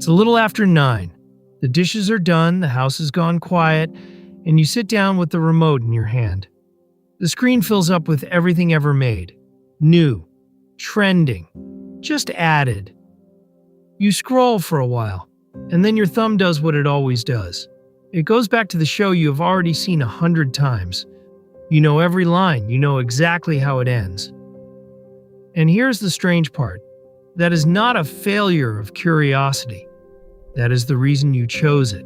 It's a little after 9. The dishes are done, the house has gone quiet, and you sit down with the remote in your hand. The screen fills up with everything ever made. New. Trending. Just added. You scroll for a while, and then your thumb does what it always does. It goes back to the show you have already seen 100 times. You know every line, you know exactly how it ends. And here's the strange part. That is not a failure of curiosity. That is the reason you chose it.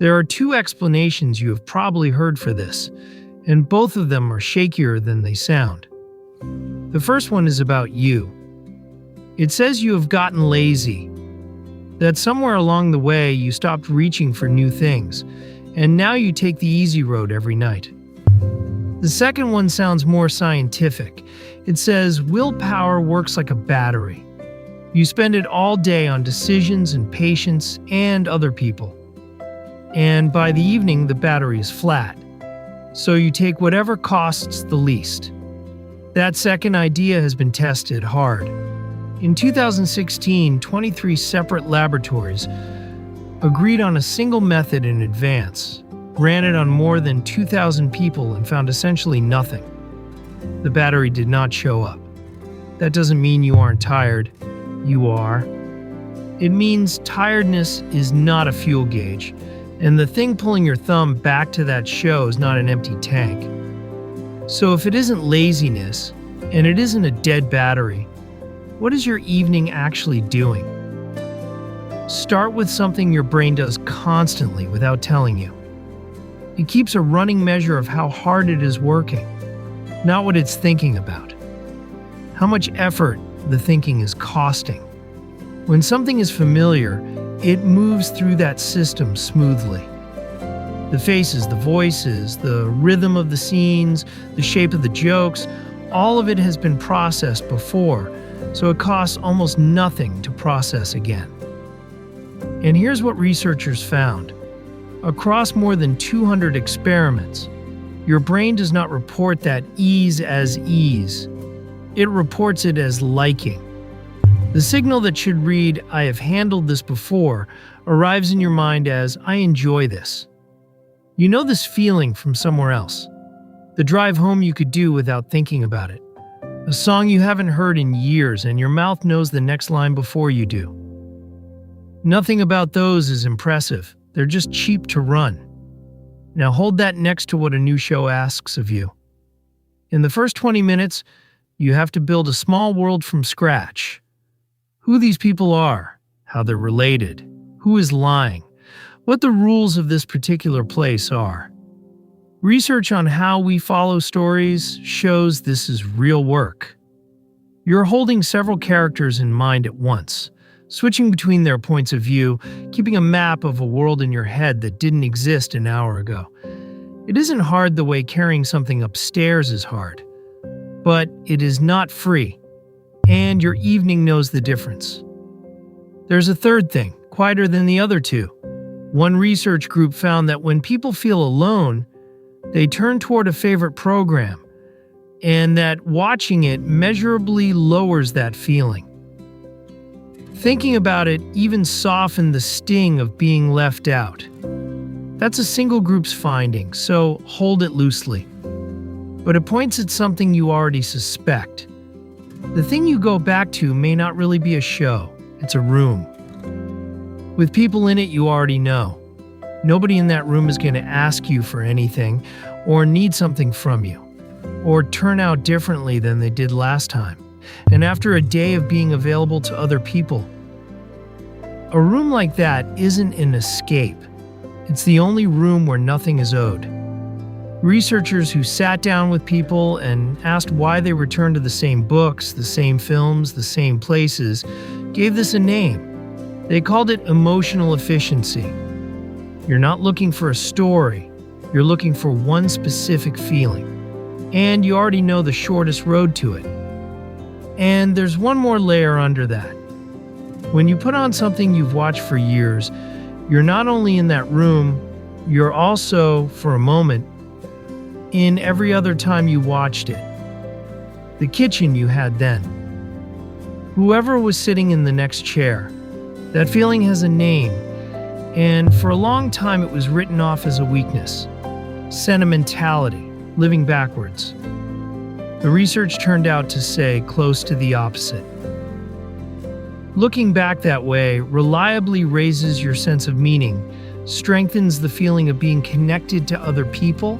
There are 2 explanations you have probably heard for this, and both of them are shakier than they sound. The first one is about you. It says you have gotten lazy, that somewhere along the way you stopped reaching for new things, and now you take the easy road every night. The second one sounds more scientific. It says willpower works like a battery. You spend it all day on decisions and patience and other people. And by the evening, the battery is flat. So you take whatever costs the least. That second idea has been tested hard. In 2016, 23 separate laboratories agreed on a single method in advance, ran it on more than 2,000 people, and found essentially nothing. The battery did not show up. That doesn't mean you aren't tired. You are. It means tiredness is not a fuel gauge, and the thing pulling your thumb back to that show is not an empty tank. So if it isn't laziness, and it isn't a dead battery, what is your evening actually doing? Start with something your brain does constantly without telling you. It keeps a running measure of how hard it is working, not what it's thinking about. How much effort the thinking is costing. When something is familiar, it moves through that system smoothly. The faces, the voices, the rhythm of the scenes, the shape of the jokes, all of it has been processed before, so it costs almost nothing to process again. And here's what researchers found. Across more than 200 experiments, your brain does not report that ease as ease. It reports it as liking. The signal that should read, "I have handled this before," arrives in your mind as, "I enjoy this." You know this feeling from somewhere else. The drive home you could do without thinking about it. A song you haven't heard in years and your mouth knows the next line before you do. Nothing about those is impressive. They're just cheap to run. Now hold that next to what a new show asks of you. In the first 20 minutes, you have to build a small world from scratch. Who these people are, how they're related, who is lying, what the rules of this particular place are. Research on how we follow stories shows this is real work. You're holding several characters in mind at once, switching between their points of view, keeping a map of a world in your head that didn't exist an hour ago. It isn't hard the way carrying something upstairs is hard, but it is not free, and your evening knows the difference. There's a third thing, quieter than the other 2. One research group found that when people feel alone, they turn toward a favorite program, and that watching it measurably lowers that feeling. Thinking about it even softened the sting of being left out. That's a single group's finding, so hold it loosely. But it points at something you already suspect. The thing you go back to may not really be a show, it's a room. With people in it you already know. Nobody in that room is going to ask you for anything, or need something from you, or turn out differently than they did last time. And after a day of being available to other people, a room like that isn't an escape. It's the only room where nothing is owed. Researchers who sat down with people and asked why they returned to the same books, the same films, the same places, gave this a name. They called it emotional efficiency. You're not looking for a story, you're looking for one specific feeling. And you already know the shortest road to it. And there's one more layer under that. When you put on something you've watched for years, you're not only in that room, you're also, for a moment, in every other time you watched it. The kitchen you had then. Whoever was sitting in the next chair. That feeling has a name, and for a long time it was written off as a weakness. Sentimentality, living backwards. The research turned out to say close to the opposite. Looking back that way reliably raises your sense of meaning, strengthens the feeling of being connected to other people,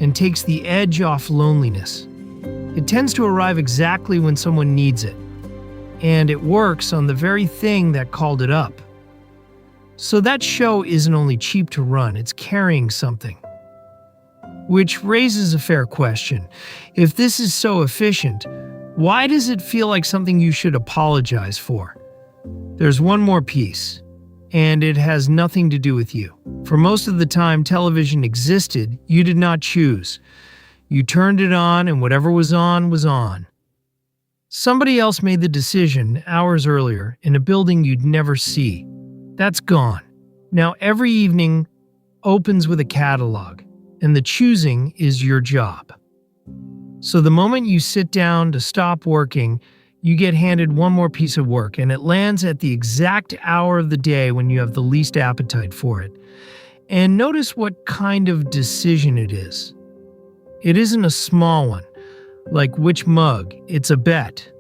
and takes the edge off loneliness. It tends to arrive exactly when someone needs it, and it works on the very thing that called it up. So that show isn't only cheap to run, it's carrying something. Which raises a fair question. If this is so efficient, why does it feel like something you should apologize for? There's one more piece, and it has nothing to do with you. For most of the time television existed, you did not choose. You turned it on, and whatever was on was on. Somebody else made the decision hours earlier in a building you'd never see. That's gone. Now every evening opens with a catalog, and the choosing is your job. So the moment you sit down to stop working, you get handed one more piece of work, and it lands at the exact hour of the day when you have the least appetite for it. And notice what kind of decision it is. It isn't a small one, like which mug, it's a bet.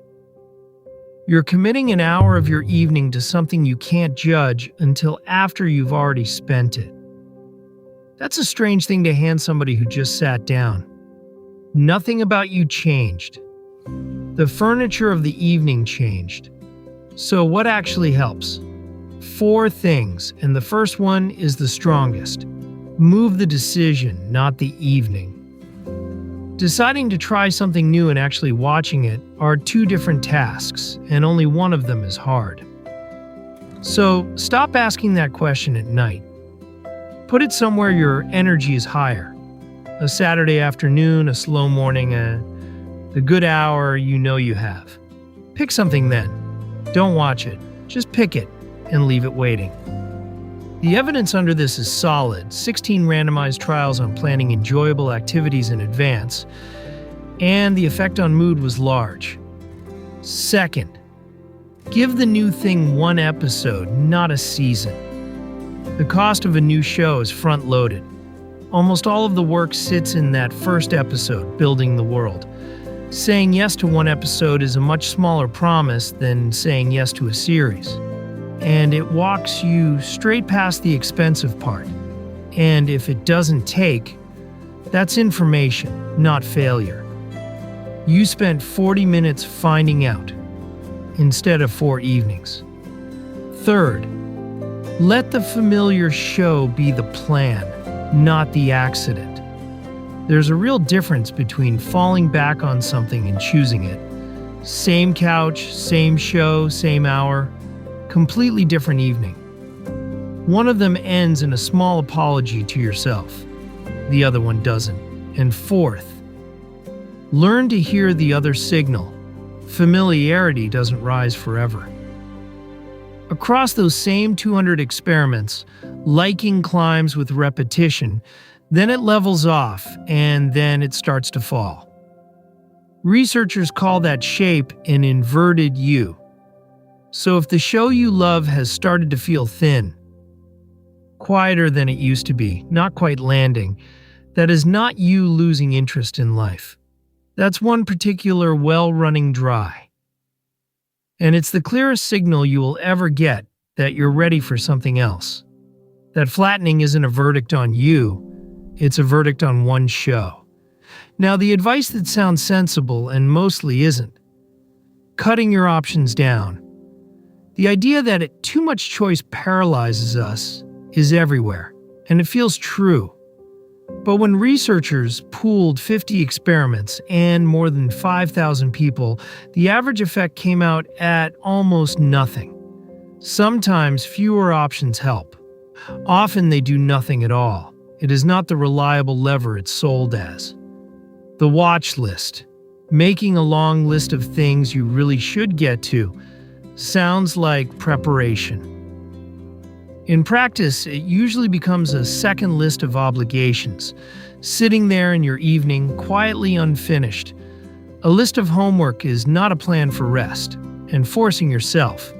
You're committing an hour of your evening to something you can't judge until after you've already spent it. That's a strange thing to hand somebody who just sat down. Nothing about you changed. The furniture of the evening changed. So what actually helps? 4 things, and the first one is the strongest. Move the decision, not the evening. Deciding to try something new and actually watching it are 2 different tasks, and only one of them is hard. So stop asking that question at night. Put it somewhere your energy is higher. A Saturday afternoon, a slow morning, the good hour you know you have. Pick something then. Don't watch it. Just pick it and leave it waiting. The evidence under this is solid. 16 randomized trials on planning enjoyable activities in advance, and the effect on mood was large. Second, give the new thing 1 episode, not a season. The cost of a new show is front-loaded. Almost all of the work sits in that first episode, building the world. Saying yes to 1 episode is a much smaller promise than saying yes to a series. And it walks you straight past the expensive part. And if it doesn't take, that's information, not failure. You spent 40 minutes finding out, instead of 4 evenings. Third, let the familiar show be the plan, not the accident. There's a real difference between falling back on something and choosing it. Same couch, same show, same hour. Completely different evening. One of them ends in a small apology to yourself. The other one doesn't. And fourth, learn to hear the other signal. Familiarity doesn't rise forever. Across those same 200 experiments, liking climbs with repetition, then it levels off, and then it starts to fall. Researchers call that shape an inverted U. So if the show you love has started to feel thin, quieter than it used to be, not quite landing, that is not you losing interest in life. That's one particular well running dry. And it's the clearest signal you will ever get that you're ready for something else. That flattening isn't a verdict on you, it's a verdict on one show. Now, the advice that sounds sensible and mostly isn't. Cutting your options down. The idea that too much choice paralyzes us is everywhere, and it feels true. But when researchers pooled 50 experiments and more than 5,000 people, the average effect came out at almost nothing. Sometimes fewer options help. Often they do nothing at all. It is not the reliable lever it's sold as. The watch list, making a long list of things you really should get to, sounds like preparation. In practice, it usually becomes a second list of obligations, sitting there in your evening, quietly unfinished. A list of homework is not a plan for rest, and forcing yourself.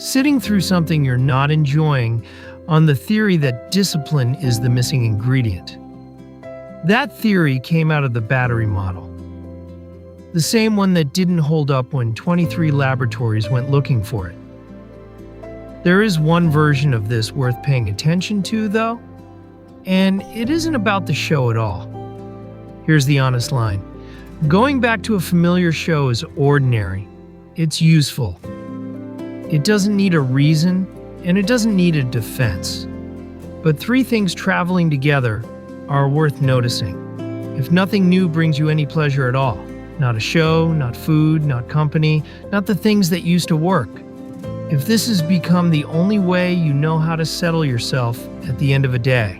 sitting through something you're not enjoying on the theory that discipline is the missing ingredient. That theory came out of the battery model, the same one that didn't hold up when 23 laboratories went looking for it. There is one version of this worth paying attention to, though, and it isn't about the show at all. Here's the honest line. Going back to a familiar show is ordinary. It's useful. It doesn't need a reason, and it doesn't need a defense. But three things traveling together are worth noticing. If nothing new brings you any pleasure at all, not a show, not food, not company, not the things that used to work. If this has become the only way you know how to settle yourself at the end of a day.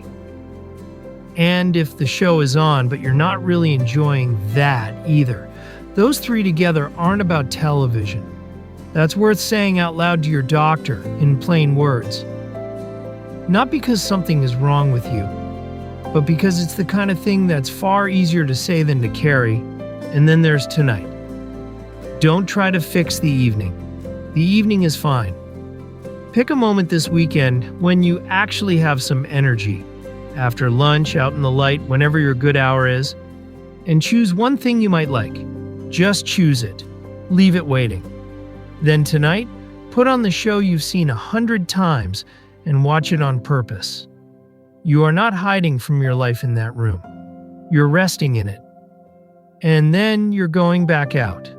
And if the show is on, but you're not really enjoying that either. Those three together aren't about television. That's worth saying out loud to your doctor in plain words. Not because something is wrong with you, but because it's the kind of thing that's far easier to say than to carry. And then there's tonight. Don't try to fix the evening. The evening is fine. Pick a moment this weekend when you actually have some energy. After lunch, out in the light, whenever your good hour is, and choose one thing you might like. Just choose it. Leave it waiting. Then tonight, put on the show you've seen 100 times and watch it on purpose. You are not hiding from your life in that room. You're resting in it. And then you're going back out.